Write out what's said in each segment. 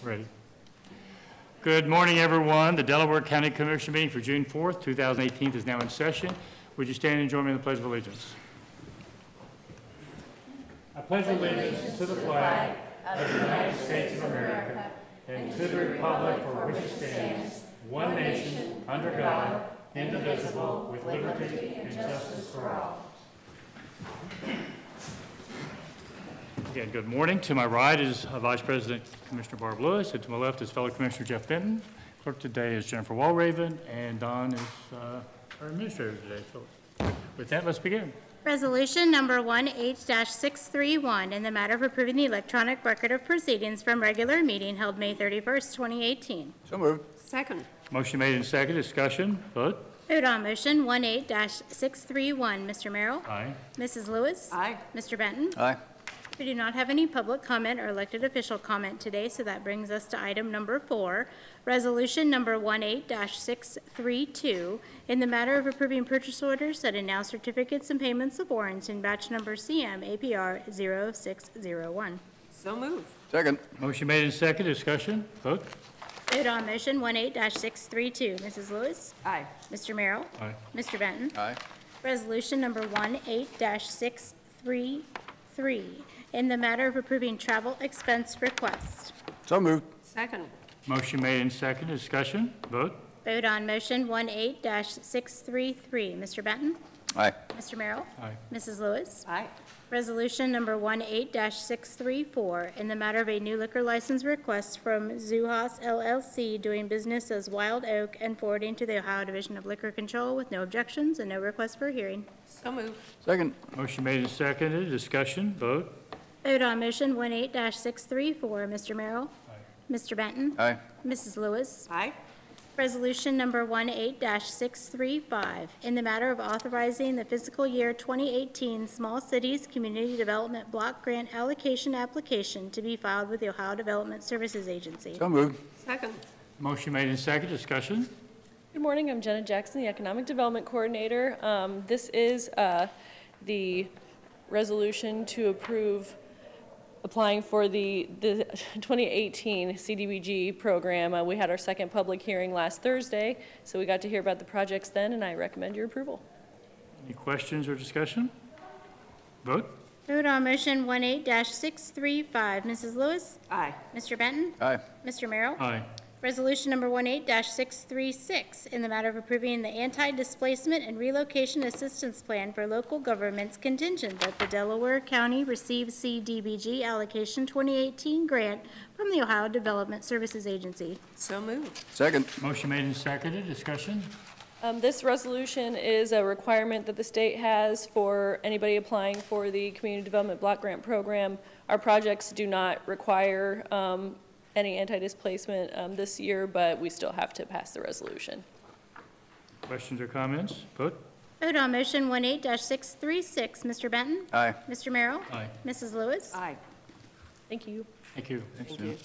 Ready. Good morning, everyone. The Delaware County Commission meeting for June 4th, 2018 is now in session. Would you stand and join me in the Pledge of Allegiance? I pledge allegiance to the flag of the United States of America and to the republic for which it stands, one nation, under God, indivisible, with liberty and justice for all. Again, good morning. To my right is Vice President Commissioner Barb Lewis, and to my left is fellow Commissioner Jeff Benton. Clerk today is Jennifer Walraven, and Don is our administrator today. So with that, let's begin. Resolution number 18-631 in the matter of approving the electronic record of proceedings from regular meeting held May 31st, 2018. So moved. Second. Motion made and second. Discussion. Vote. Vote on motion 18-631. Mr. Merrill? Aye. Mrs. Lewis? Aye. Mr. Benton? Aye. We do not have any public comment or elected official comment today, so that brings us to item number 4, resolution number 18-632, in the matter of approving purchase orders that announce certificates and payments of warrants in batch number CM APR 0601. So moved. Second. Motion made and second. Discussion. Vote. Vote on motion 18-632. Mrs. Lewis? Aye. Mr. Merrill? Aye. Mr. Benton? Aye. Resolution number 18-633, in the matter of approving travel expense request. So moved. Second. Motion made and second. Discussion. Vote. Vote on motion 18-633. Mr. Benton? Aye. Mr. Merrill? Aye. Mrs. Lewis? Aye. Resolution number 18-634, in the matter of a new liquor license request from Zuhas LLC doing business as Wild Oak and forwarding to the Ohio Division of Liquor Control with no objections and no request for a hearing. So moved. Second. Motion made and seconded. Discussion. Vote. Vote on motion 18-634. Mr. Merrill? Aye. Mr. Benton? Aye. Mrs. Lewis? Aye. Resolution number 18-635, in the matter of authorizing the fiscal year 2018 Small Cities Community Development Block Grant Allocation Application to be filed with the Ohio Development Services Agency. So moved. Second. Motion made and seconded. Discussion. Good morning. I'm Jenna Jackson, the Economic Development Coordinator. This is the resolution to approve applying for the 2018 Cdbg program. We had our second public hearing last Thursday, so we got to hear about the projects then, and I recommend your approval. Any questions or discussion? Vote. Vote on motion 18-635. Mrs. Lewis? Aye. Mr. Benton? Aye. Mr. Merrill? Aye. Resolution number 18-636, in the matter of approving the anti-displacement and relocation assistance plan for local governments contingent that the Delaware County receive Cdbg allocation 2018 grant from the Ohio Development Services Agency. So moved. Second. Motion made and seconded. Discussion. This resolution is a requirement that the state has for anybody applying for the Community Development Block Grant Program. Our projects do not require any anti-displacement this year, but we still have to pass the resolution. Questions or comments? Vote. Vote on motion 18-636. Mr. Benton? Aye. Mr. Merrill? Aye. Mrs. Lewis? Aye. Thank you. Thank you. Thank you.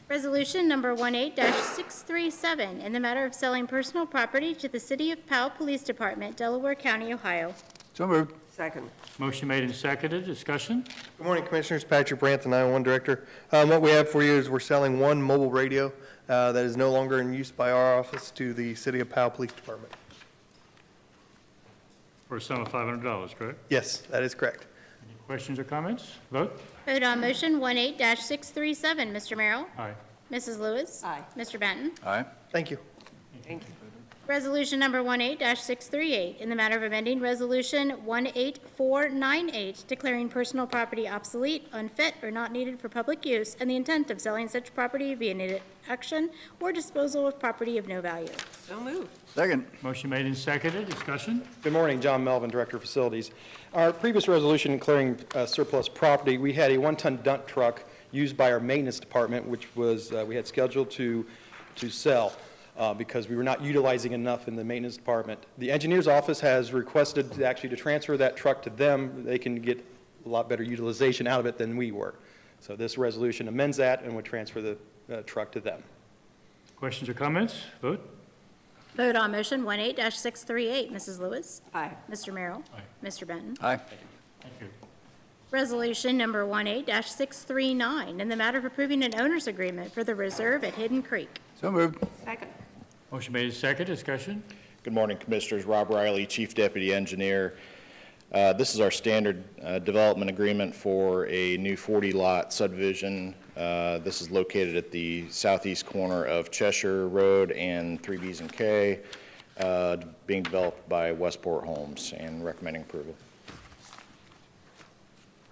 Resolution number 18-637, in the matter of selling personal property to the City of Powell Police Department, Delaware County, Ohio. So moved. Second. Motion made and seconded. Discussion. Good morning, Commissioners. Patrick Brandt, the 911 Director. What we have for you is we're selling one mobile radio that is no longer in use by our office to the City of Powell Police Department. For a sum of $500, correct? Yes, that is correct. Any questions or comments? Vote. Vote on motion 18-637. Mr. Merrill? Aye. Mrs. Lewis? Aye. Mr. Benton? Aye. Thank you. Thank you. Resolution number 18-638, in the matter of amending Resolution 18498, declaring personal property obsolete, unfit, or not needed for public use, and the intent of selling such property via an auction or disposal of property of no value. So moved. Second. Motion made and seconded. Discussion. Good morning, John Melvin, Director of Facilities. Our previous resolution declaring surplus property, we had a one-ton dump truck used by our maintenance department, which was we had scheduled to sell because we were not utilizing enough in the maintenance department. The engineer's office has requested to transfer that truck to them. They can get a lot better utilization out of it than we were. So this resolution amends that and would transfer the truck to them. Questions or comments? Vote. Vote on motion 18-638. Mrs. Lewis? Aye. Mr. Merrill? Aye. Mr. Benton? Aye. Thank you. Resolution number 18-639, in the matter of approving an owner's agreement for the reserve at Hidden Creek. So moved. Second. Motion made and seconded. Discussion. Good morning, Commissioners. Rob Riley, Chief Deputy Engineer. This is our standard development agreement for a new 40-lot subdivision. This is located at the southeast corner of Cheshire Road and 3Bs and K, being developed by Westport Homes, and recommending approval.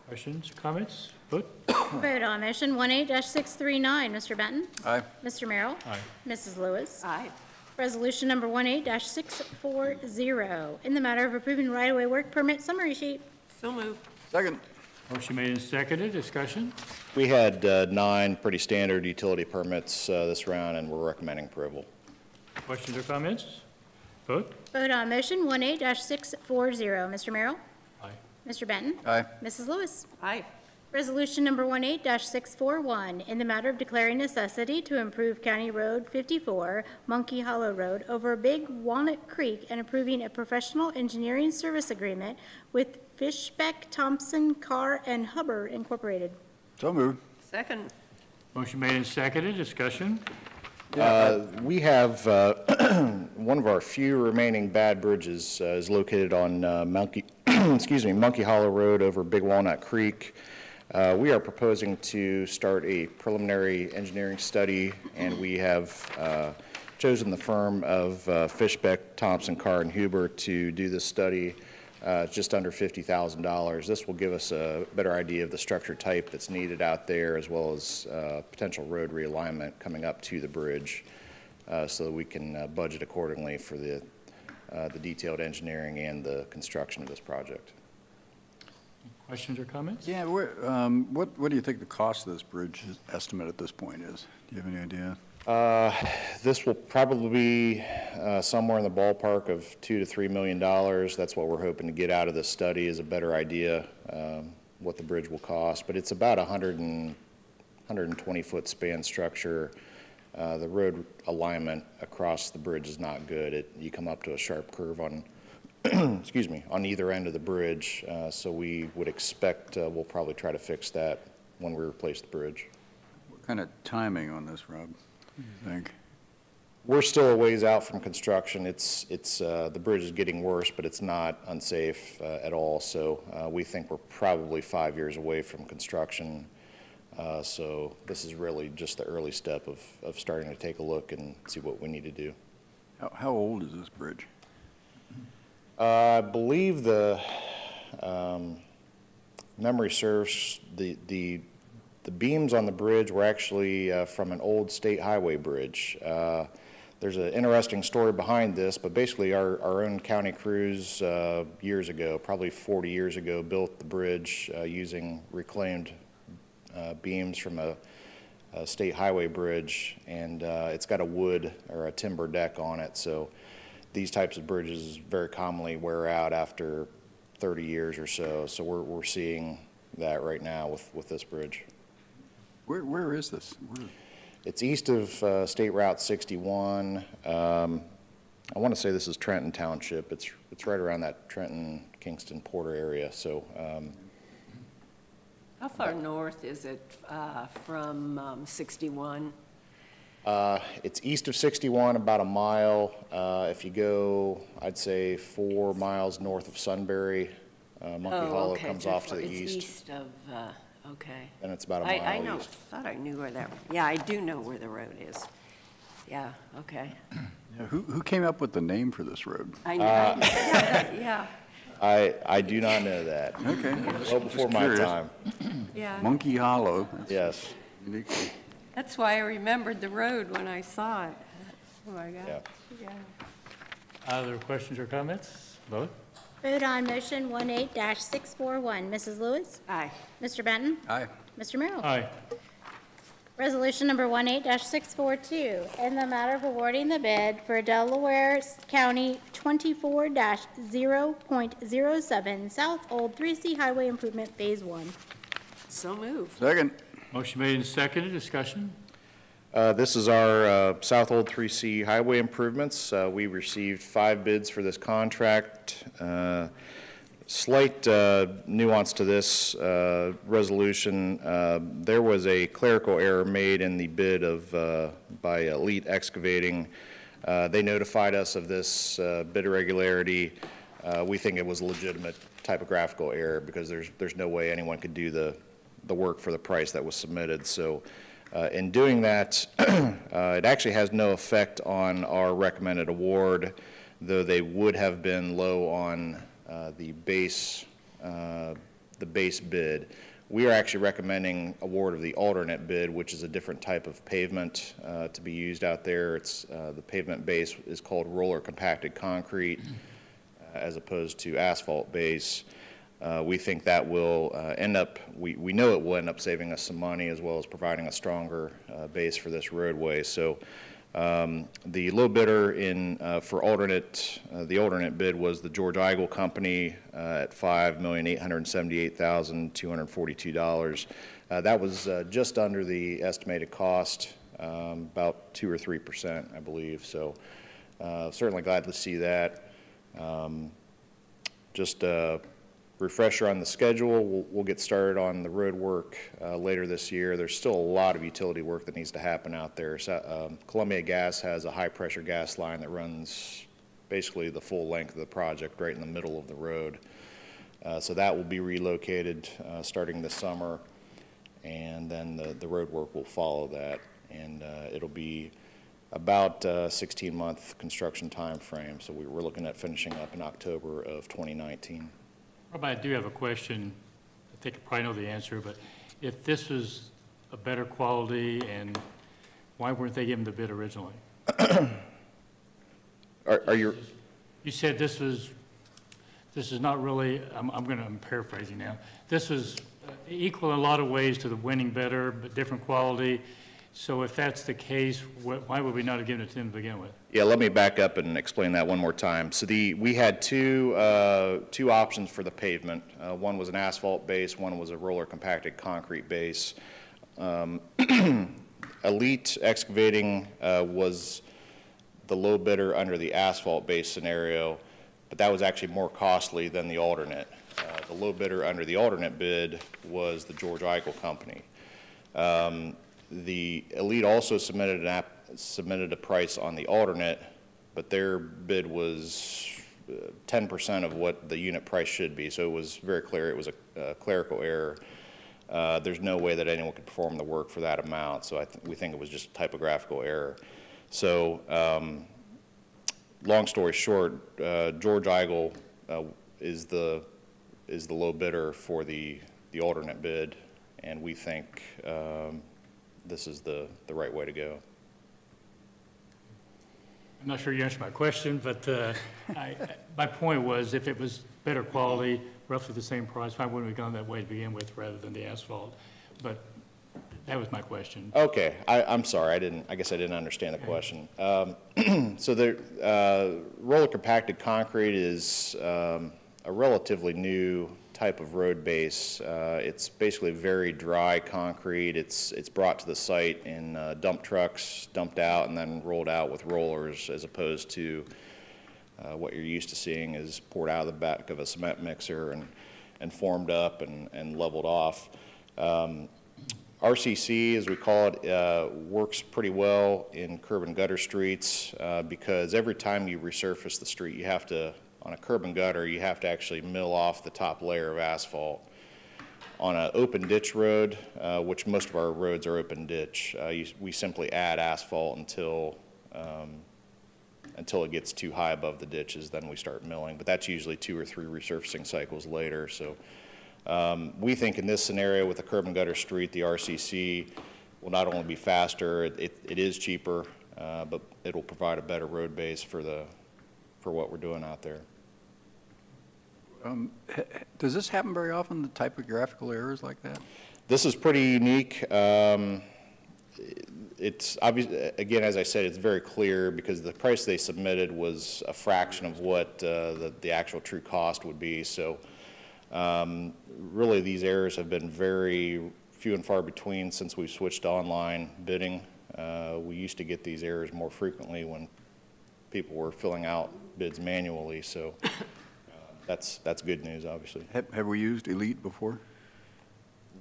Questions, comments? Vote. Vote on motion 18-639. Mr. Benton? Aye. Mr. Merrill? Aye. Mrs. Lewis? Aye. Resolution number 18-640, in the matter of approving right-of-way work permit summary sheet. So moved. Second. Motion made and seconded. Discussion. We had 9 pretty standard utility permits this round, and we're recommending approval. Questions or comments? Vote. Vote on motion 18-640. Mr. Merrill? Aye. Mr. Benton? Aye. Mrs. Lewis? Aye. Resolution number 18-641, in the matter of declaring necessity to improve County Road 54, Monkey Hollow Road, over Big Walnut Creek, and approving a professional engineering service agreement with Fishbeck, Thompson, Carr, and Hubbard Incorporated. So moved. Second. Motion made and seconded. Discussion. We have one of our few remaining bad bridges is located on Monkey Hollow Road over Big Walnut Creek. We are proposing to start a preliminary engineering study, and we have chosen the firm of Fishbeck, Thompson, Carr, and Huber to do this study. It's just under $50,000. This will give us a better idea of the structure type that's needed out there, as well as potential road realignment coming up to the bridge, so that we can budget accordingly for the detailed engineering and the construction of this project. Questions or comments? Yeah, what do you think the cost of this bridge estimate at this point is? Do you have any idea? This will probably be somewhere in the ballpark of $2 to $3 million. That's what we're hoping to get out of this study, is a better idea what the bridge will cost. But it's about 120-foot span structure. The road alignment across the bridge is not good. You come up to a sharp curve on excuse me, on either end of the bridge, so we would expect we'll probably try to fix that when we replace the bridge. What kind of timing on this, Rob, do you think? We're still a ways out from construction. The bridge is getting worse, but it's not unsafe at all, so we think we're probably 5 years away from construction. So this is really just the early step of starting to take a look and see what we need to do. How old is this bridge? I believe the memory serves, the beams on the bridge were actually from an old state highway bridge. There's an interesting story behind this, but basically our own county crews years ago, probably 40 years ago, built the bridge using reclaimed beams from a state highway bridge, and it's got a wood or a timber deck on it, so these types of bridges very commonly wear out after 30 years or so. So we're seeing that right now with this bridge. Where is this? It's east of State Route 61. I want to say this is Trenton Township. It's right around that Trenton, Kingston, Porter area. So. How far north is it from 61? It's east of 61, about a mile. If you go, I'd say 4 miles north of Sunbury, Monkey Hollow okay. comes So off to the it's east. east of, okay. And it's about a mile I know, east. thought I knew where that, yeah, I do know where the road is. Yeah, okay. Yeah, who came up with the name for this road? I know, yeah, I do not know that. Okay. Well before my curious. time. yeah. Monkey Hollow. That's Yes. unique. That's why I remembered the road when I saw it. Oh, my Yeah. God. Yeah. Other questions or comments? Vote. Vote on motion 18-641. Mrs. Lewis? Aye. Mr. Benton? Aye. Mr. Merrill? Aye. Resolution number 18-642, in the matter of awarding the bid for Delaware County 24-0.07 South Old 3C Highway Improvement Phase 1. So moved. Second. Motion made and seconded. Discussion. This is our South Old 3C highway improvements. We received 5 bids for this contract. Slight nuance to this resolution. There was a clerical error made in the bid by Elite Excavating. They notified us of this bid irregularity. We think it was a legitimate typographical error because there's no way anyone could do the work for the price that was submitted. So in doing that, it actually has no effect on our recommended award, though they would have been low on the base bid. We are actually recommending award of the alternate bid, which is a different type of pavement to be used out there. It's the pavement base is called roller compacted concrete as opposed to asphalt base. We think that will end up, we know it will end up saving us some money as well as providing a stronger base for this roadway. So the low bidder for the alternate bid was the George Eigel Company at $5,878,242. That was just under the estimated cost, about 2 or 3%, I believe. So certainly glad to see that. Just a refresher on the schedule, we'll get started on the road work later this year. There's still a lot of utility work that needs to happen out there. So, Columbia Gas has a high-pressure gas line that runs basically the full length of the project right in the middle of the road. So that will be relocated starting this summer, and then the road work will follow that. And it'll be about a 16-month construction time frame. So we're looking at finishing up in October of 2019. Rob, I do have a question. I think I probably know the answer, but if this was a better quality, and why weren't they given the bid originally? Are you? You said this is not really, I'm paraphrasing now. This is equal in a lot of ways to the winning bidder, but different quality. So if that's the case, why would we not have given it to them to begin with? Yeah, let me back up and explain that one more time. So we had two options for the pavement. One was an asphalt base, one was a roller compacted concrete base. Elite Excavating was the low bidder under the asphalt base scenario, but that was actually more costly than the alternate. The low bidder under the alternate bid was the George Eigel Company. The Elite also submitted a price on the alternate, but their bid was 10% of what the unit price should be. So it was very clear it was a clerical error. There's no way that anyone could perform the work for that amount. So we think it was just a typographical error. So long story short, George Eigel is the low bidder for the alternate bid, and we think this is the right way to go. I'm not sure you answered my question, but my point was if it was better quality, roughly the same price, why wouldn't we have gone that way to begin with rather than the asphalt? But that was my question. Okay, I'm sorry, I guess I didn't understand the question. So the roller compacted concrete is a relatively new type of road base. It's basically very dry concrete. It's brought to the site in dump trucks, dumped out, and then rolled out with rollers, as opposed to what you're used to seeing is poured out of the back of a cement mixer and formed up and leveled off. RCC, as we call it, works pretty well in curb and gutter streets because every time you resurface the street, you have to, on a curb and gutter, you have to actually mill off the top layer of asphalt. On an open ditch road, which most of our roads are open ditch, we simply add asphalt until it gets too high above the ditches, then we start milling. But that's usually 2 or 3 resurfacing cycles later. So we think in this scenario with the curb and gutter street, the RCC will not only be faster, it is cheaper, but it'll provide a better road base for what we're doing out there. Does this happen very often, the typographical errors like that? This is pretty unique. It's obvious, again, as I said, it's very clear because the price they submitted was a fraction of what the actual true cost would be. So really these errors have been very few and far between since we've switched to online bidding. We used to get these errors more frequently when people were filling out bids manually. So that's good news, obviously. Have we used Elite before?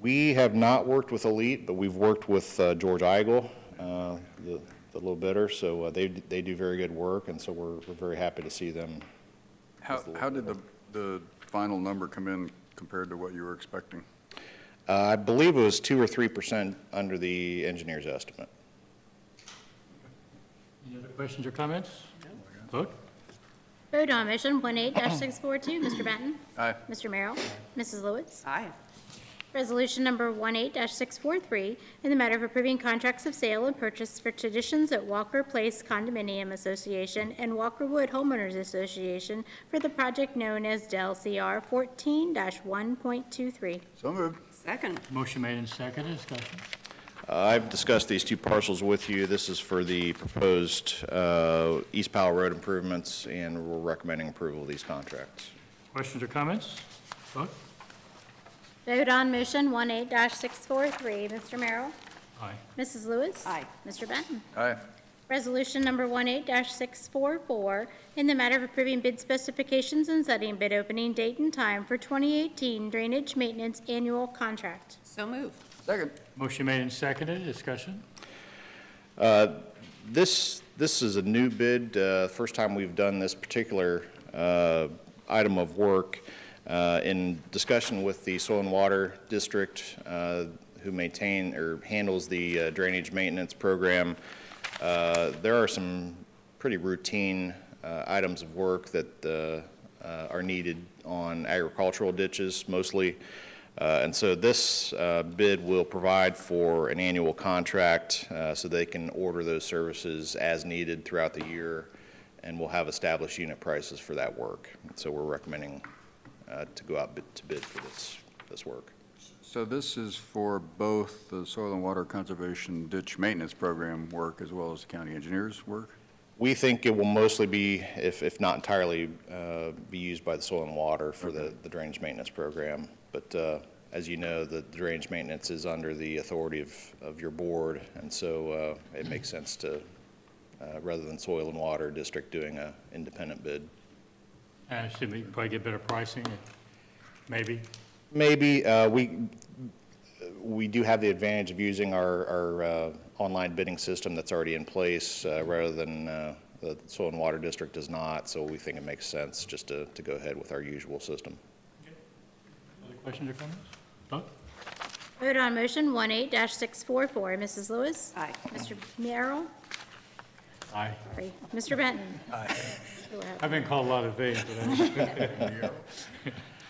We have not worked with Elite, but we've worked with George Eigel, the low bidder, so they do very good work, and so we're very happy to see them. How did the final number come in compared to what you were expecting? I believe it was 2 or 3% under the engineer's estimate. Any other questions or comments? Vote. Vote on motion 18-642, Mr. Benton. Aye. Mr. Merrill. Mrs. Lewis. Aye. Resolution number 18-643, in the matter of approving contracts of sale and purchase for Traditions at Walker Place Condominium Association and Walker Wood Homeowners Association for the project known as Del CR 14-1.23. So moved. Second. Motion made and seconded. Discussion. I've discussed these two parcels with you. This is for the proposed East Powell Road improvements, and we're recommending approval of these contracts. Questions or comments? Vote. Vote on motion 18-643, Mr. Merrill. Aye. Mrs. Lewis. Aye. Mr. Benton. Aye. Resolution number 18-644, in the matter of approving bid specifications and setting bid opening date and time for 2018 drainage maintenance annual contract. So moved. Second. Motion made and seconded. Discussion. This is a new bid, first time we've done this particular item of work. In discussion with the Soil and Water District, who maintain or handles the drainage maintenance program, there are some pretty routine items of work that are needed on agricultural ditches mostly. And so this bid will provide for an annual contract so they can order those services as needed throughout the year, and we'll have established unit prices for that work. So we're recommending to go out to bid for this work. So this is for both the Soil and Water Conservation Ditch Maintenance Program work as well as the county engineers work? We think it will mostly be, if not entirely, be used by the Soil and Water for the drainage maintenance program. But as you know, the drainage maintenance is under the authority of your board, and so it makes sense to, rather than Soil and Water District doing an independent bid. I assume we can probably get better pricing, maybe. Maybe. We do have the advantage of using our online bidding system that's already in place rather than the Soil and Water District does not, so we think it makes sense just to go ahead with our usual system. Other questions or comments? Vote. Vote on motion 18-644, Mrs. Lewis. Aye. Mr. Merrill. Aye. Sorry. Mr. Benton. Aye. I've been called a lot of names, but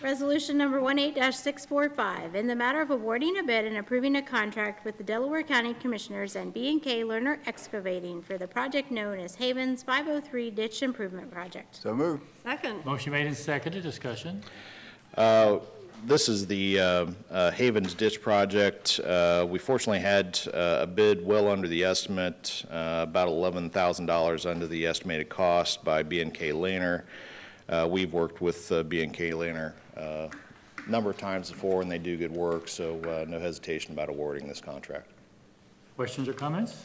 Resolution number 18-645, in the matter of awarding a bid and approving a contract with the Delaware County Commissioners and B&K Lerner Excavating for the project known as Havens 503 Ditch Improvement Project. So moved. Second. motion made and seconded. Discussion. This is the Havens Ditch Project. We fortunately had a bid well under the estimate, about $11,000 under the estimated cost by B&K Lerner. We've worked with B&K Lerner a number of times before, and they do good work, so no hesitation about awarding this contract. Questions or comments?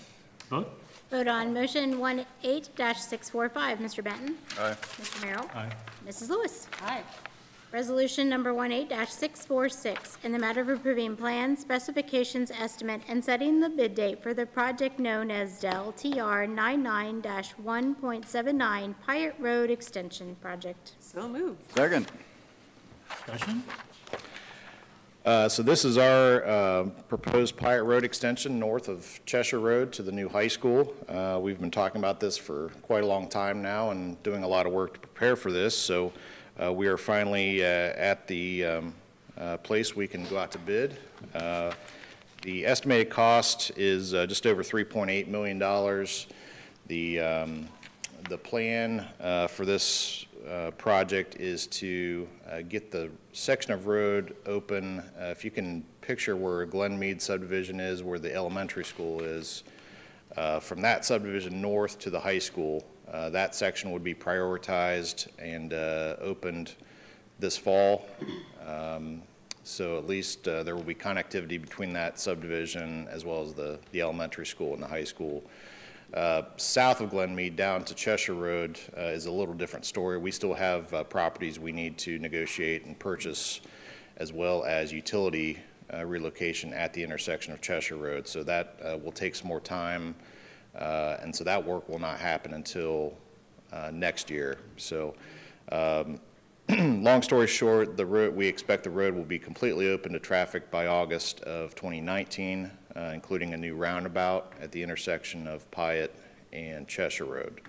Vote. Vote on motion 18-645, Mr. Benton. Aye. Mr. Merrill. Aye. Mrs. Lewis. Aye. Resolution number 18-646, in the matter of approving plans, specifications, estimate, and setting the bid date for the project known as Del TR 99-1.79 Pirate Road Extension Project. So moved. Second. Discussion. So this is our proposed Pirate Road extension north of Cheshire Road to the new high school. We've been talking about this for quite a long time now and doing a lot of work to prepare for this. So we are finally at the place we can go out to bid. The estimated cost is just over $3.8 million. The plan for this project is to get the section of road open. If you can picture where Glenmead subdivision is, where the elementary school is, from that subdivision north to the high school, that section would be prioritized and opened this fall. So at least there will be connectivity between that subdivision as well as the elementary school and the high school. South of Glenmead down to Cheshire Road is a little different story. We still have properties we need to negotiate and purchase, as well as utility relocation at the intersection of Cheshire Road. So that will take some more time, and so that work will not happen until next year. So long story short, we expect the road will be completely open to traffic by August of 2019, including a new roundabout at the intersection of Pyatt and Cheshire Road.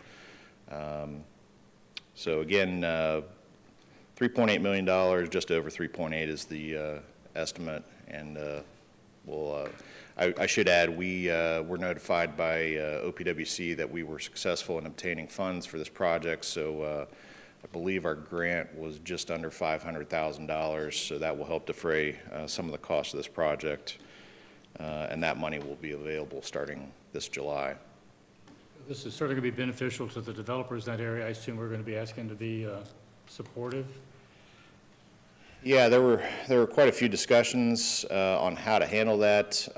So again, $3.8 million, just over 3.8 is the estimate, and I should add, we were notified by OPWC that we were successful in obtaining funds for this project, so I believe our grant was just under $500,000, so that will help defray some of the cost of this project, and that money will be available starting this July. This is certainly going to be beneficial to the developers in that area. I assume we're going to be asking to be supportive. Yeah, there were quite a few discussions on how to handle that.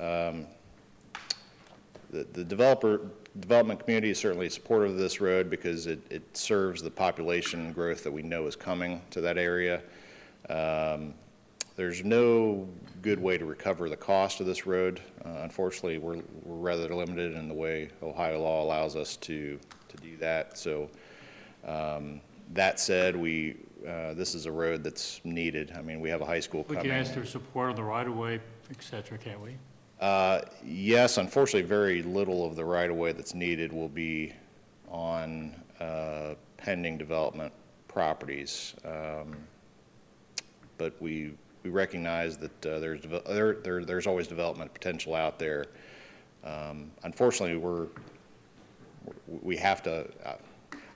The development community is certainly supportive of this road because it serves the population growth that we know is coming to that area. There's no good way to recover the cost of this road. Unfortunately, we're rather limited in the way Ohio law allows us to do that. So that said, this is a road that's needed. I mean, we have a high school coming. We can ask their support of the right-of-way, et cetera, can't we? Yes, unfortunately, very little of the right-of-way that's needed will be on pending development properties. But we recognize that there's always development potential out there. Unfortunately, we have to.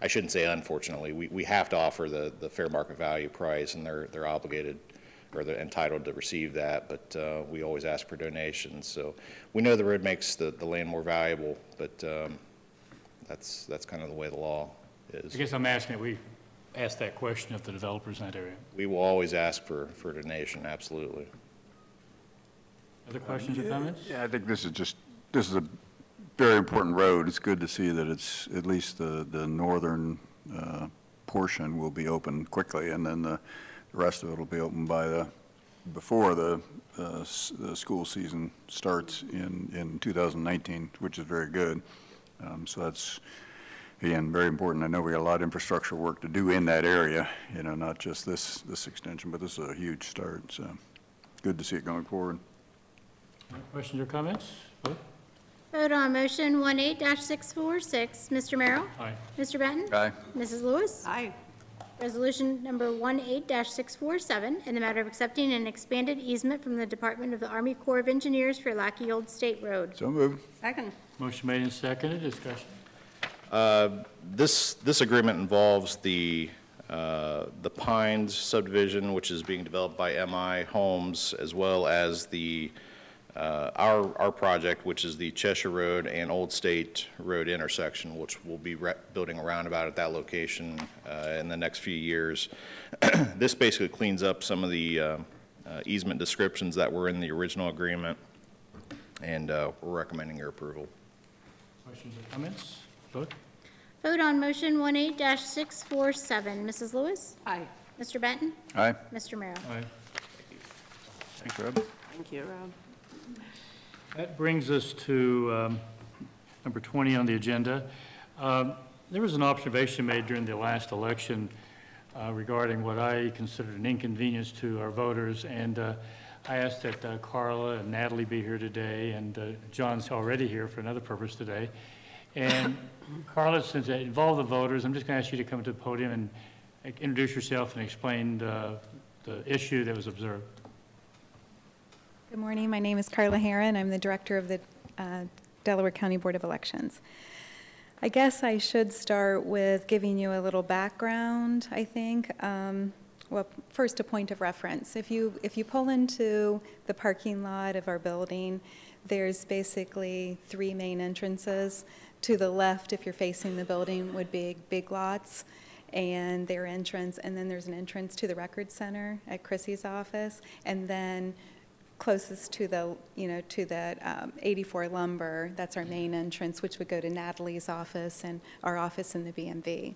I shouldn't say unfortunately. We have to offer the fair market value price, and they're obligated, or they're entitled to receive that, but we always ask for donations. So we know the road makes the land more valuable, but that's kind of the way the law is. I guess I'm asking that we ask that question of the developers in that area. We will always ask for a donation, absolutely. Other questions or comments? Yeah, I think this is a very important road. It's good to see that it's, at least the northern portion will be open quickly, and then the rest of it will be open before the school season starts in 2019, which is very good. So that's, again, very important. I know we got a lot of infrastructure work to do in that area, not just this extension, but this is a huge start. So good to see it going forward. Any questions or comments? Vote. Vote on motion 18-646. Mr. Merrill? Aye. Mr. Benton? Aye. Mrs. Lewis? Aye. Resolution number 18-647, in the matter of accepting an expanded easement from the Department of the Army Corps of Engineers for Lackey Old State Road. So moved. Second. Motion made and seconded. Discussion. This agreement involves the Pines subdivision, which is being developed by MI Homes, as well as our project, which is the Cheshire Road and Old State Road intersection, which we'll be building a roundabout at that location in the next few years. This basically cleans up some of the easement descriptions that were in the original agreement, and we're recommending your approval. Questions or comments? Vote. Vote on motion 18-647. Mrs. Lewis? Aye. Mr. Benton? Aye. Mr. Merrill? Aye. Thanks, Rob. Thank you, Rob. That brings us to number 20 on the agenda. There was an observation made during the last election regarding what I considered an inconvenience to our voters, and I asked that Karla and Natalie be here today, and John's already here for another purpose today. And Karla, since it involved the voters, I'm just going to ask you to come to the podium and introduce yourself and explain the issue that was observed. Good morning. My name is Karla Heron. I'm the director of the Delaware County Board of Elections. I guess I should start with giving you a little background, I think. Well, first, a point of reference. If you pull into the parking lot of our building, there's basically 3 main entrances. To the left, if you're facing the building, would be Big Lots and their entrance, and then there's an entrance to the Record Center at Chrissy's office, and then closest to the, to the 84 Lumber. That's our main entrance, which would go to Natalie's office and our office in the BMV.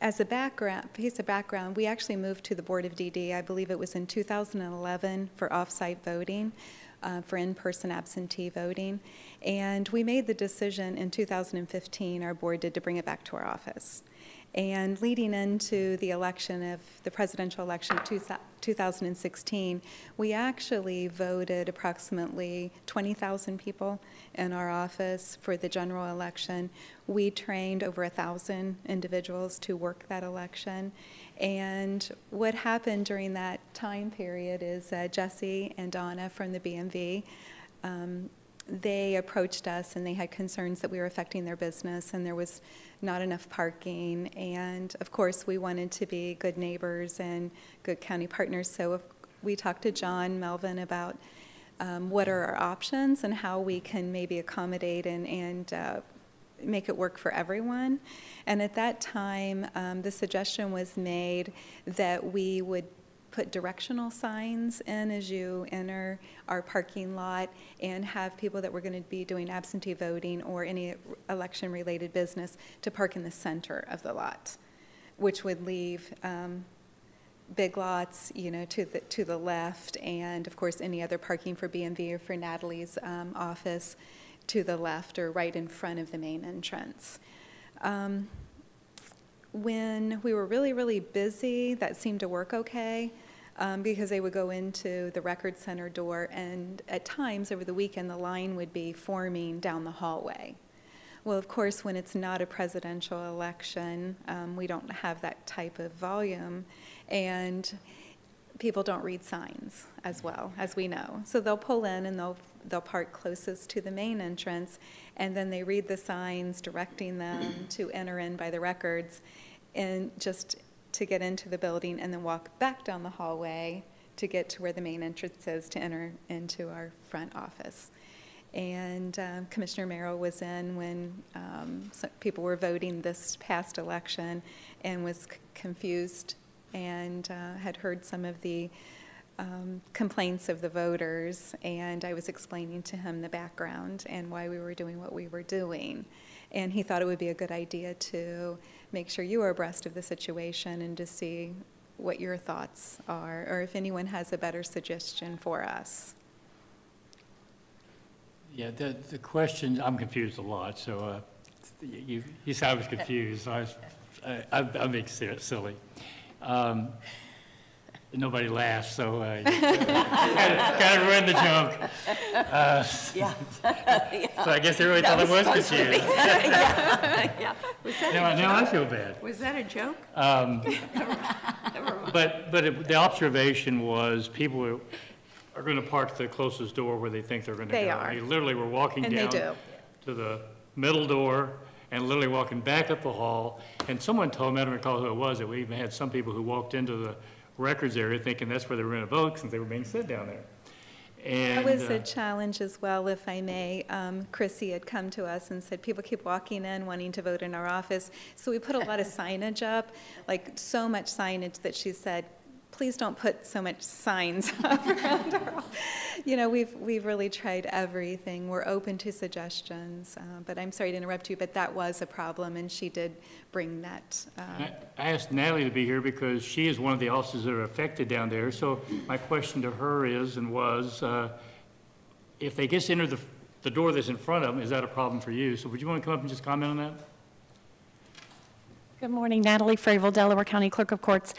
As a piece of background, we actually moved to the Board of DD, I believe it was in 2011, for off-site voting, for in-person absentee voting. And we made the decision in 2015, our board did, to bring it back to our office. And leading into the election of the presidential election of 2016, we actually voted approximately 20,000 people in our office for the general election. We trained over 1,000 individuals to work that election. And what happened during that time period is Jesse and Donna from the BMV, they approached us and they had concerns that we were affecting their business and there was not enough parking. And of course, we wanted to be good neighbors and good county partners. So we talked to John Melvin about what are our options and how we can maybe accommodate and make it work for everyone. And at that time, the suggestion was made that we would put directional signs in as you enter our parking lot and have people that were going to be doing absentee voting or any election-related business to park in the center of the lot, which would leave big lots, to the left, and of course any other parking for BMV or for Natalie's office to the left or right in front of the main entrance. When we were really, really busy, that seemed to work okay. Because they would go into the record center door, and at times over the weekend the line would be forming down the hallway. Well, of course, when it's not a presidential election, we don't have that type of volume, and people don't read signs as well, as we know. So they'll pull in and they'll park closest to the main entrance, and then they read the signs directing them to enter in by the records, and just to get into the building and then walk back down the hallway to get to where the main entrance is to enter into our front office. And Commissioner Merrill was in when some people were voting this past election and was confused and had heard some of the complaints of the voters, and I was explaining to him the background and why we were doing what we were doing. And he thought it would be a good idea to make sure you are abreast of the situation and to see what your thoughts are, or if anyone has a better suggestion for us. Yeah, the question, I'm confused a lot, so you said I was confused. I'm being silly. Nobody laughed, so kind of ruined the joke. Yeah. So I guess everybody thought I was confused. Yeah. Was that Now I feel bad. Was that a joke? Never mind. But the observation was people are going to park the closest door where they think they're going to go. They are. They literally were walking And down they do. to the middle door and literally walking back up the hall. And someone told me, I don't recall who it was, that we even had some people who walked into the records area thinking that's where they were going to vote since they were being sit down there. And, That was a challenge as well, if I may. Chrissy had come to us and said, people keep walking in wanting to vote in our office. So we put a lot of signage up, like so much signage that she said, please don't put so much signs up around our office. We've really tried everything. We're open to suggestions. But I'm sorry to interrupt you, but that was a problem, and she did bring that. I asked Natalie to be here because she is one of the officers that are affected down there. So my question to her is and was, if they just enter the door that's in front of them, is that a problem for you? So would you want to come up and just comment on that? Good morning, Natalie Fravel, Delaware County Clerk of Courts.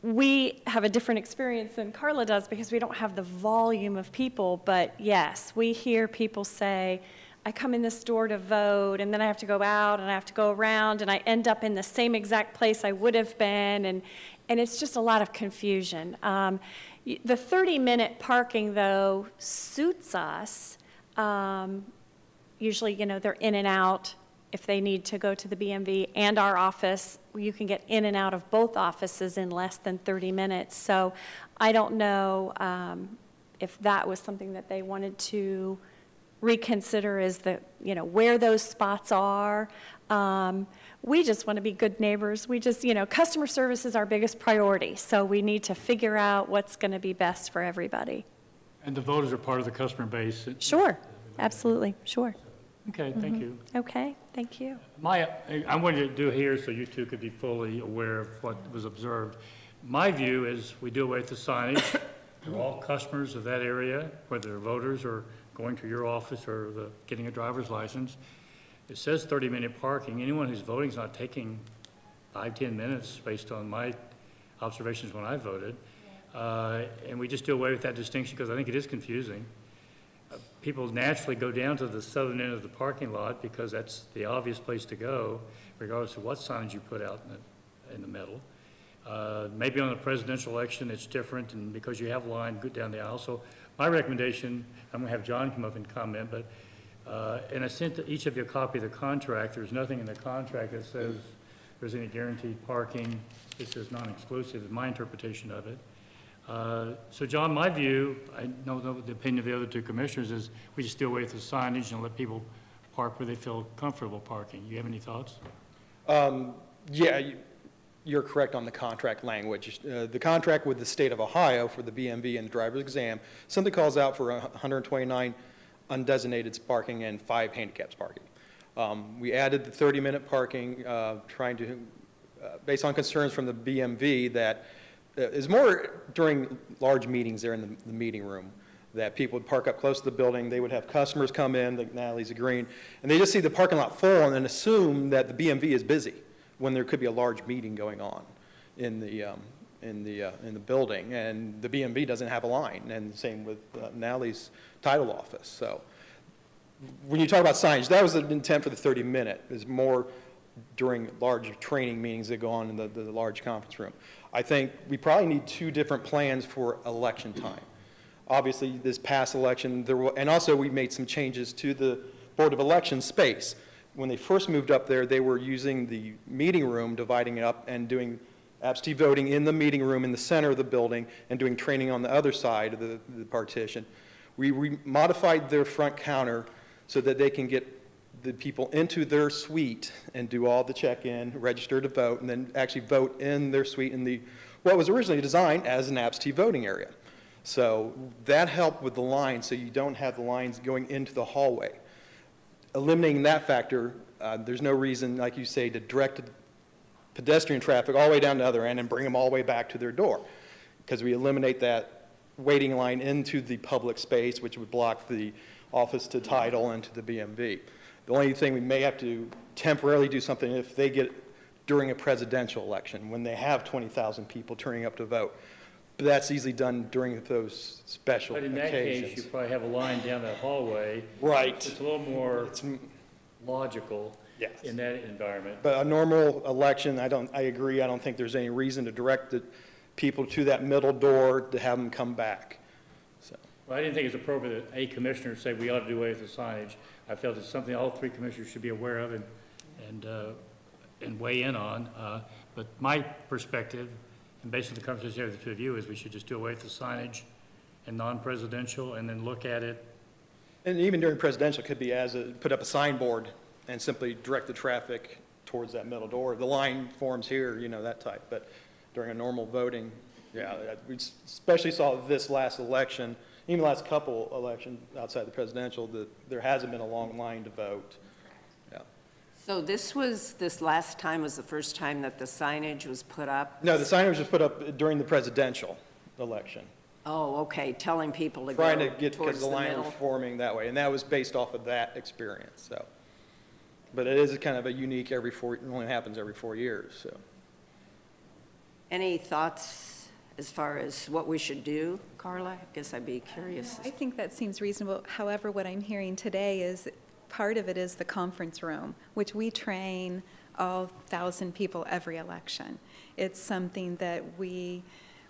We have a different experience than Karla does because we don't have the volume of people, but yes, we hear people say, I come in this door to vote, and then I have to go out, and I have to go around, and I end up in the same exact place I would have been, and it's just a lot of confusion. The 30-minute parking, though, suits us. Usually, they're in and out. If they need to go to the BMV and our office, you can get in and out of both offices in less than 30 minutes. So I don't know if that was something that they wanted to reconsider, is where those spots are. we just want to be good neighbors. We just, customer service is our biggest priority. So we need to figure out what's going to be best for everybody. And the voters are part of the customer base. Sure, absolutely, sure. Okay, thank you. Okay, thank you. I wanted to do here so you two could be fully aware of what was observed. My view is we do away with the signage. They're all customers of that area, whether they're voters or going to your office or getting a driver's license. It says 30-minute parking. Anyone who's voting is not taking 5-10 minutes based on my observations when I voted. And we just do away with that distinction because I think it is confusing. People naturally go down to the southern end of the parking lot because that's the obvious place to go, regardless of what signage you put out in the middle. Maybe on the presidential election it's different, and because you have a line go down the aisle. So my recommendation, I'm going to have John come up and comment, but and I sent to each of you a copy of the contract. There's nothing in the contract that says there's any guaranteed parking. It says non-exclusive, is my interpretation of it. So John, my view, I know the opinion of the other two commissioners, is we just do away with the signage and let people park where they feel comfortable parking. You have any thoughts? Yeah, you're correct on the contract language. The contract with the state of Ohio for the BMV and the driver's exam simply calls out for 129 undesignated parking and 5 handicapped parking. We added the 30-minute parking, trying to, based on concerns from the BMV that is more during large meetings there in the meeting room, that people would park up close to the building. They would have customers come in, like Natalie's agreeing, and they just see the parking lot full and then assume that the BMV is busy when there could be a large meeting going on in the building, and the BMV doesn't have a line, and the same with Natalie's title office. So when you talk about signage, that was the intent for the 30-minute, is more during large training meetings that go on in the large conference room. I think we probably need 2 different plans for election time. Obviously, this past election, and also we made some changes to the Board of Elections space. When they first moved up there, they were using the meeting room, dividing it up and doing absentee voting in the meeting room in the center of the building and doing training on the other side of the partition. We modified their front counter so that they can get the people into their suite and do all the check-in, register to vote, and then actually vote in their suite in what was originally designed as an absentee voting area. So that helped with the lines, so you don't have the lines going into the hallway. Eliminating that factor, there's no reason, like you say, to direct pedestrian traffic all the way down the other end and bring them all the way back to their door, because we eliminate that waiting line into the public space, which would block the office to title and to the BMV. The only thing we may have to temporarily do something if they get during a presidential election, when they have 20,000 people turning up to vote. But that's easily done during those special occasions. But in that case, you probably have a line down that hallway. Right. It's a little more logical in that environment. But a normal election, I agree, I don't think there's any reason to direct the people to that middle door to have them come back. So. Well, I didn't think it's appropriate that a commissioner say we ought to do away with the signage. I felt it's something all 3 commissioners should be aware of and weigh in on. But my perspective, and based on the conversation of the 2 of you, is we should just do away with the signage and non-presidential and then look at it. And even during presidential, it could be put up a signboard and simply direct the traffic towards that middle door. The line forms here, that type. But during a normal voting, yeah, we especially saw this last election, even the last couple elections outside the presidential, that there hasn't been a long line to vote. Yeah. So this last time was the first time that the signage was put up? No, the signage was put up during the presidential election. Oh, okay, telling people to Trying go to get, because the line was forming that way, and that was based off of that experience, so. But it is kind of a unique it only happens every 4 years, so. Any thoughts as far as what we should do, Karla? I guess I'd be curious. I think that seems reasonable. However, what I'm hearing today is part of it is the conference room, which we train all 1,000 people every election. It's something that we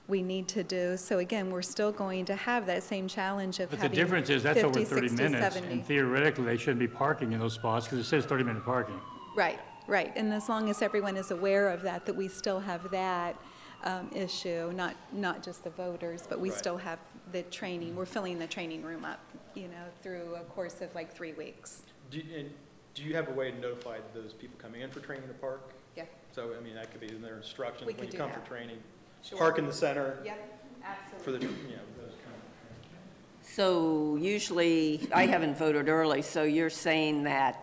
need to do. So again, we're still going to have that same challenge of But having the difference is that's 50, over 30 60, minutes, 70. and theoretically they shouldn't be parking in those spots because it says 30-minute parking. Right, right. And as long as everyone is aware of that, that we still have that issue, not just the voters, but we still have the training. We're filling the training room up, through a course of like 3 weeks. Do you have a way to notify those people coming in for training to park? Yeah. So, I mean, that could be in their instructions We when could you do come that. for training. Sure. Park in the center Yep, for the, absolutely. those kind of. So usually, I haven't voted early, so you're saying that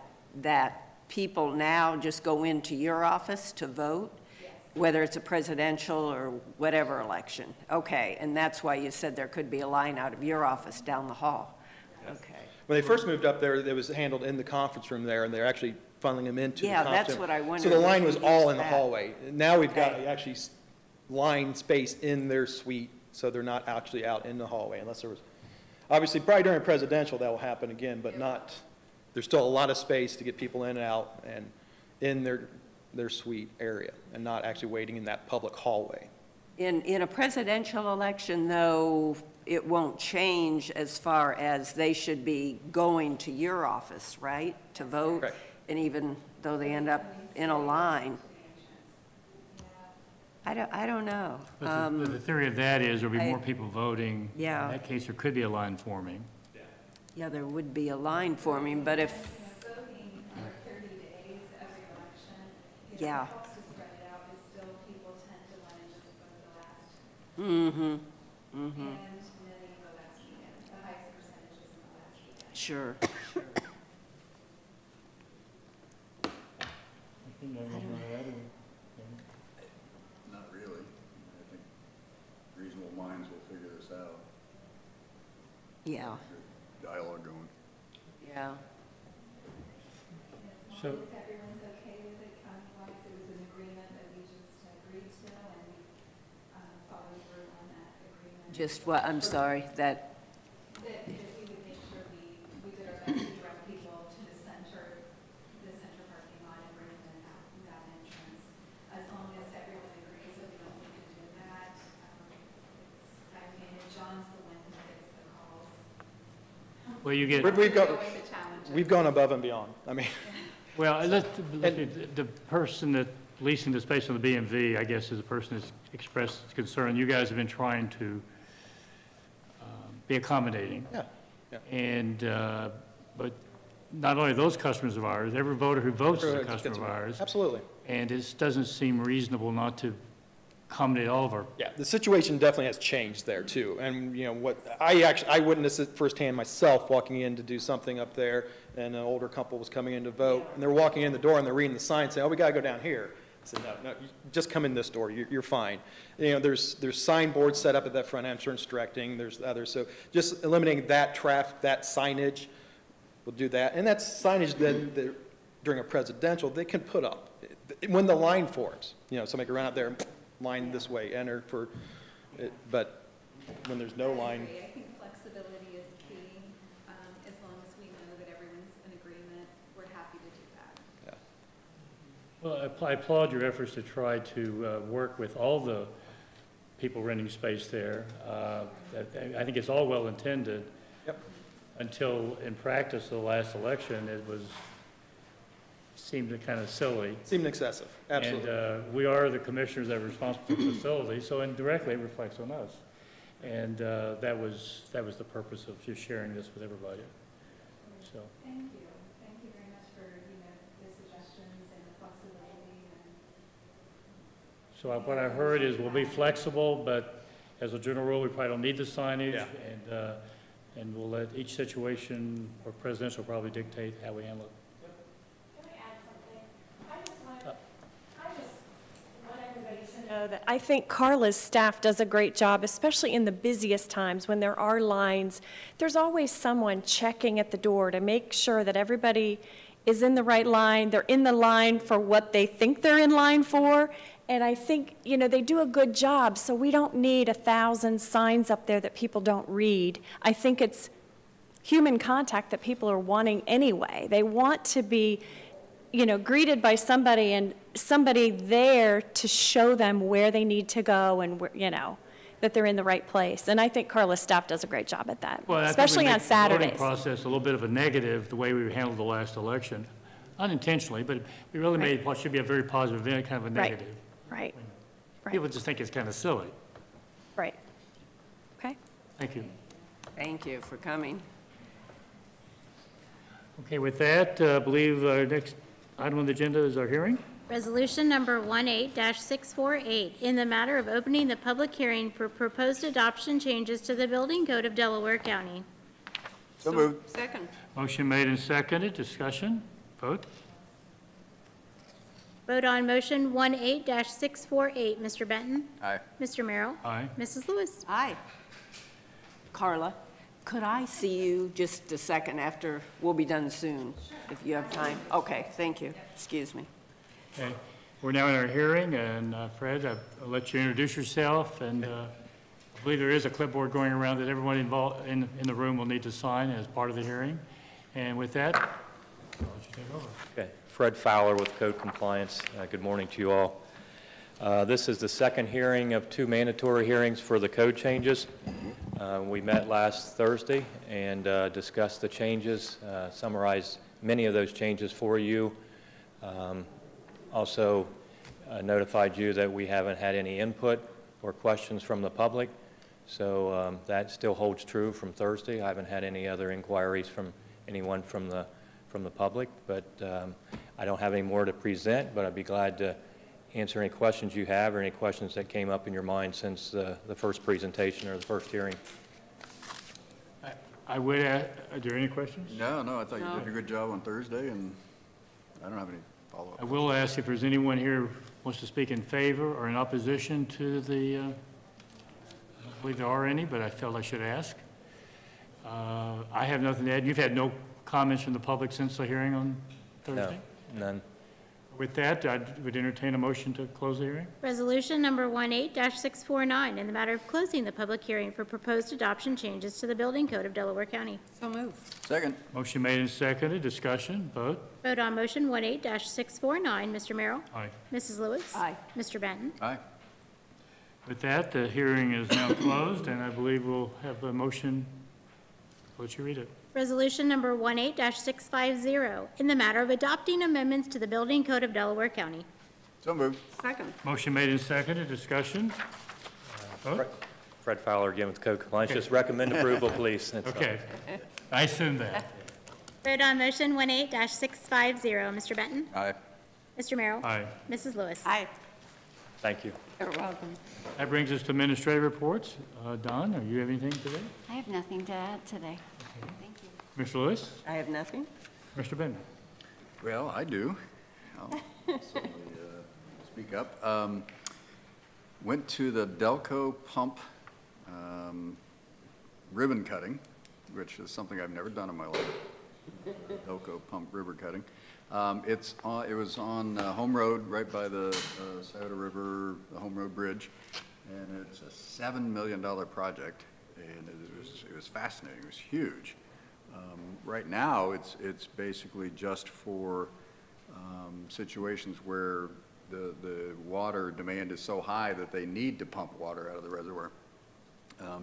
people now just go into your office to vote? Yes. Whether it's a presidential or whatever election? Okay, and that's why you said there could be a line out of your office down the hall? Okay. When they first moved up there, it was handled in the conference room there, and they're actually funneling them into the Yeah, conference that's room. what I wondered. So the line was if we all used in the that. hallway. Now we've got Okay. actually line space in their suite, so they're not actually out in the hallway unless there was, obviously, probably during presidential, that will happen again, but not, there's still a lot of space to get people in and out and in their suite area and not actually waiting in that public hallway. In a presidential election, though, it won't change as far as they should be going to your office, right, to vote? Correct. And even though they end up in a line? I don't know. But the theory of that is there'll be more I- people voting. Yeah. In that case, there could be a line forming. Yeah, there would be a line forming, but if, Voting for 30 days every election, Yeah. it helps to spread it out, but still people tend to want to just vote the last, mm-hmm, and then the last weekend, the highest percentages in the last weekend. sure. Not really. I think reasonable minds will figure this out. Yeah, Good dialogue going. yeah. So, If everyone's okay with it, county-wise, it was an agreement that we just agreed to, and we followed through on that agreement. Just what, I'm sorry, that, That we would make sure we did our best to direct people to the center parking lot and bring them out that entrance. As long as everyone agrees that we don't need to do that, I mean, and John's the one who gets the calls. well, you get, We've gone above and beyond. I mean, well, the person that leasing the space on the BMV, I guess, is the person that's expressed concern. You guys have been trying to be accommodating. yeah, yeah. And, but not only those customers of ours, every voter who votes is a Sure, customer of ours. Absolutely. And it doesn't seem reasonable not to accommodate all of our, Yeah, the situation definitely has changed there too. And, what, I witnessed it firsthand myself walking in to do something up there, and an older couple was coming in to vote, and they're walking in the door and they're reading the sign saying, oh, we gotta go down here. I said, no, you just come in this door, you're fine. There's signboards set up at that front entrance directing, there's others. So just eliminating that traffic, that signage, will do that. And that's signage that during a presidential, they can put up. When the line forms, somebody can run out there and line this way, enter for it, but when there's no line. I think flexibility is key. As long as we know that everyone's in agreement, we're happy to do that. well, I applaud your efforts to try to work with all the people renting space there. I think it's all well intended. Yep. Until in practice, the last election, seemed kind of silly. Seemed excessive, absolutely. And we are the commissioners that are responsible for the facility, so indirectly it reflects on us. And that was the purpose of just sharing this with everybody. So, Thank you. Thank you very much for, the suggestions and the flexibility and. so what I heard is we'll be flexible, but as a general rule, we probably don't need the signage. Yeah. And we'll let each situation, or presidential probably dictate how we handle it. Can I add something? I just want everybody to know that I think Karla's staff does a great job, especially in the busiest times when there are lines. There's always someone checking at the door to make sure that everybody is in the right line. They're in the line for what they think they're in line for. And I think, they do a good job, so we don't need 1,000 signs up there that people don't read. I think it's human contact that people are wanting anyway. They want to be, greeted by somebody and somebody there to show them where they need to go and, that they're in the right place. And I think Karla's staff does a great job at that, Well, I think especially we on make the voting Saturdays. process a little bit of a negative, the way we handled the last election. Unintentionally, but we really made what should be a very positive event kind of a Right. negative. Right, People just think it's kind of silly. right. Okay. Thank you. Thank you for coming. Okay, with that, I believe our next item on the agenda is our hearing. Resolution number 18-648, in the matter of opening the public hearing for proposed adoption changes to the building code of Delaware County. So moved. Second. Motion made and seconded. Discussion. Vote. Vote on motion 18-648. Mr. Benton? Aye. Mr. Merrill? Aye. Mrs. Lewis? Aye. Carla, could I see you just a second after, we'll be done soon, if you have time? Okay, thank you. Excuse me. Okay, we're now in our hearing, and Fred, I'll let you introduce yourself, and I believe there is a clipboard going around that everyone involved in the room will need to sign as part of the hearing. And with that, I'll let you take over. Okay, Fred Fowler with Code Compliance. Good morning to you all. This is the second hearing of 2 mandatory hearings for the code changes. We met last Thursday and discussed the changes, summarized many of those changes for you. Also notified you that we haven't had any input or questions from the public, so that still holds true from Thursday. I haven't had any other inquiries from anyone from the public, but I don't have any more to present, but I'd be glad to answer any questions you have or any questions that came up in your mind since the first presentation or the first hearing. I would ask, are there any questions? No, I thought you did a good job on Thursday, and I don't have any follow-up. I will ask if there's anyone here who wants to speak in favor or in opposition to the, I don't believe there are any, but I felt I should ask. I have nothing to add. You've had no comments from the public since the hearing on Thursday? No, none. With that, I would entertain a motion to close the hearing. Resolution number 18-649, in the matter of closing the public hearing for proposed adoption changes to the building code of Delaware County. So moved. Second. Motion made and seconded. Discussion. Vote. Vote on motion 18-649. Mr. Merrill? Aye. Mrs. Lewis? Aye. Mr. Benton? Aye. With that, the hearing is now closed, and I believe we'll have a motion. Let you read it. Resolution number 18-650, in the matter of adopting amendments to the building code of Delaware County. So moved. Second. Motion made and seconded. Discussion. Vote. Fred Fowler again with Code Compliance. Okay. Just recommend approval, please. That's all. Okay. I assume that. Vote on motion 18-650. Mr. Benton? Aye. Mr. Merrill? Aye. Mrs. Lewis? Aye. Thank you. You're welcome. That brings us to administrative reports. Don, are you have anything today? I have nothing to add today. Thank you. Mr. Lewis? I have nothing. Mr. Benton? Well, I do. I'll certainly speak up. Went to the Delco pump ribbon cutting, which is something I've never done in my life. Delco pump ribbon cutting. It was on Home Road, right by the Scioto River, the Home Road Bridge, and it's a $7 million project, and it was fascinating. It was huge. Right now, it's basically just for situations where the water demand is so high that they need to pump water out of the reservoir.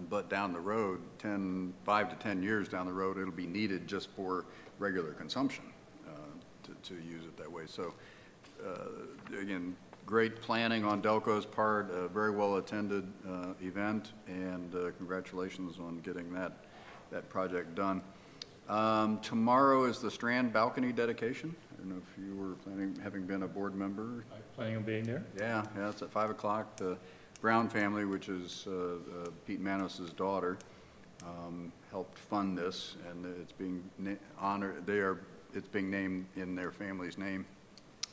But down the road, 5 to 10 years down the road, it'll be needed just for regular consumption to use it that way. So again, great planning on Delco's part, a very well-attended event, and congratulations on getting that project done. Tomorrow is the Strand balcony dedication. I don't know if you were planning, having been a board member. I'm planning on being there. Yeah, it's at 5 o'clock. The Brown family, which is Pete Manos's daughter, helped fund this, and it's being honored. It's being named in their family's name.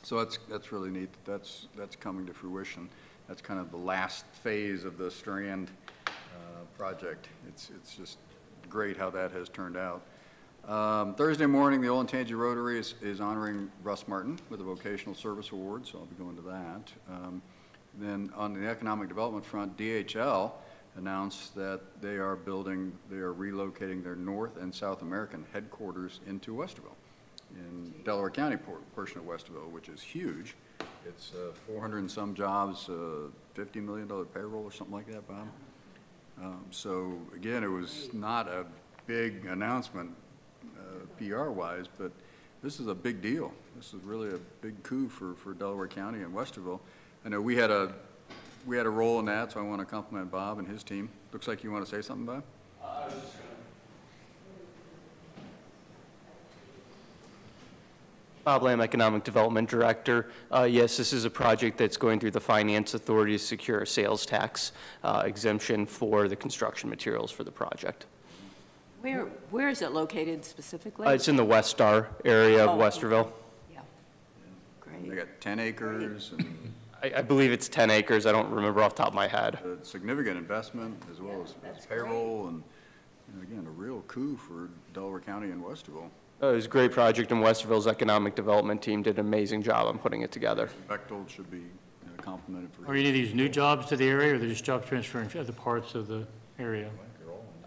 So that's really neat. That's coming to fruition. That's kind of the last phase of the Strand project. It's just great how that has turned out. Thursday morning, the Olentangy Rotary is honoring Russ Martin with a vocational service award, so I'll be going to that. Then on the economic development front, DHL announced that they are relocating their North and South American headquarters into Westerville, in Delaware County portion of Westerville, which is huge. It's 400 and some jobs, $50 million payroll or something like that, Bob. So again, it was not a big announcement PR-wise, but this is a big deal. This is really a big coup for Delaware County and Westerville. I know we had a role in that, so I want to compliment Bob and his team. Looks like you want to say something, Bob? Bob Lamb, Economic Development Director. Yes, this is a project that's going through the Finance Authority to secure a sales tax exemption for the construction materials for the project. Where is it located specifically? It's in the West Star area of Westerville. Yeah. Great. They got 10 acres and I believe it's 10 acres. I don't remember off the top of my head. a significant investment as well as payroll and, again, a real coup for Delaware County and Westerville. It was a great project, and Westerville's economic development team did an amazing job on putting it together. Bechtold should be complimented for. Are any of these new jobs to the area, or are they just job transferring to other parts of the area?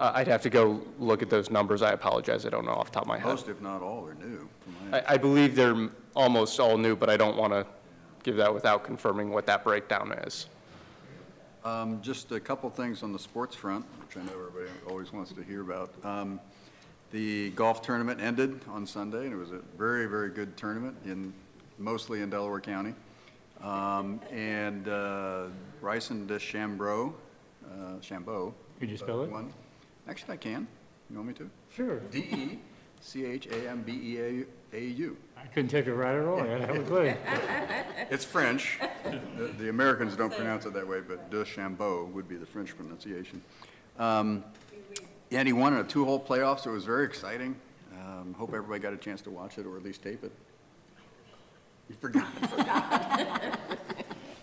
I'd have to go look at those numbers. I apologize. I don't know off the top of my head. Most, if not all, are new. From my I believe they're almost all new, but I don't want to give that without confirming what that breakdown is. Just a couple things on the sports front, which I know everybody always wants to hear about. The golf tournament ended on Sunday, and it was a very, very good tournament, mostly in Delaware County. And Bryson DeChambeau, Could you spell it? won. Actually, I can. You want me to? Sure. DeChambeau. I couldn't take it right or wrong. I have a clue. It's French. The Americans don't pronounce it that way, but DeChambeau would be the French pronunciation. And he won in a 2-hole playoff, so it was very exciting. Hope everybody got a chance to watch it or at least tape it. You forgot.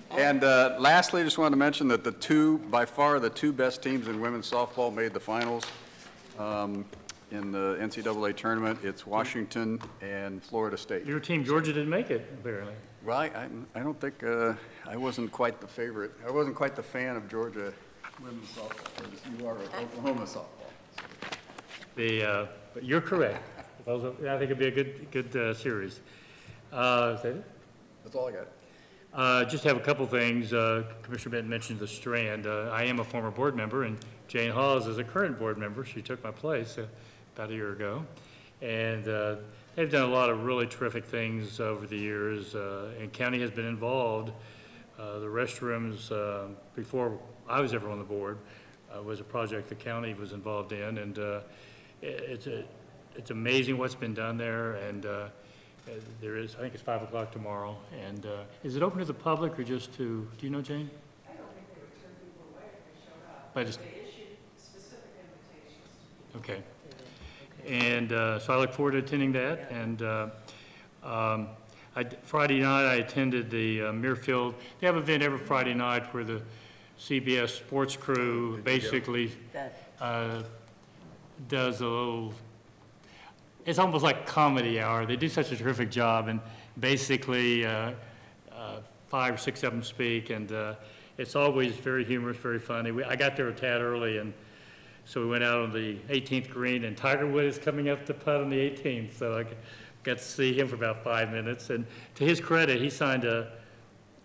And lastly, I just wanted to mention that by far the two best teams in women's softball made the finals. In the NCAA tournament, it's Washington and Florida State. Your team, Georgia, didn't make it, apparently. Well, I don't think, I wasn't quite the favorite. I wasn't quite the fan of Georgia women's softball. You are Oklahoma softball. But you're correct. I think it'd be a good series. Is that it? That's all I got. Just have a couple things. Commissioner Benton mentioned the Strand. I am a former board member, and Jane Hawes is a current board member. She took my place about a year ago. And they've done a lot of really terrific things over the years, and county has been involved. The restrooms, before I was ever on the board, was a project the county was involved in, and it's amazing what's been done there. And there is, I think it's 5 o'clock tomorrow. And is it open to the public or just to, do you know, Jane? I don't think they would turn people away if they showed up. They issued specific invitations. Okay. And so I look forward to attending that. And Friday night I attended the Muirfield. They have an event every Friday night where the CBS sports crew basically does a little, it's almost like comedy hour. They do such a terrific job, and basically 5 or 6 of them speak, and it's always very humorous, very funny. I got there a tad early, and so we went out on the 18th green, and Tiger Woods is coming up to putt on the 18th, so I got to see him for about 5 minutes. And to his credit, he signed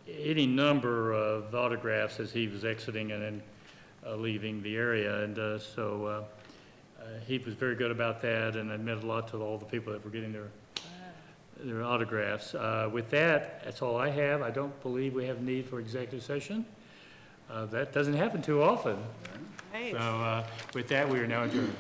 any number of autographs as he was exiting and then leaving the area, and so he was very good about that, and I meant a lot to all the people that were getting their autographs. With that, that's all I have. I don't believe we have need for executive session. That doesn't happen too often. So with that, we are now adjourned.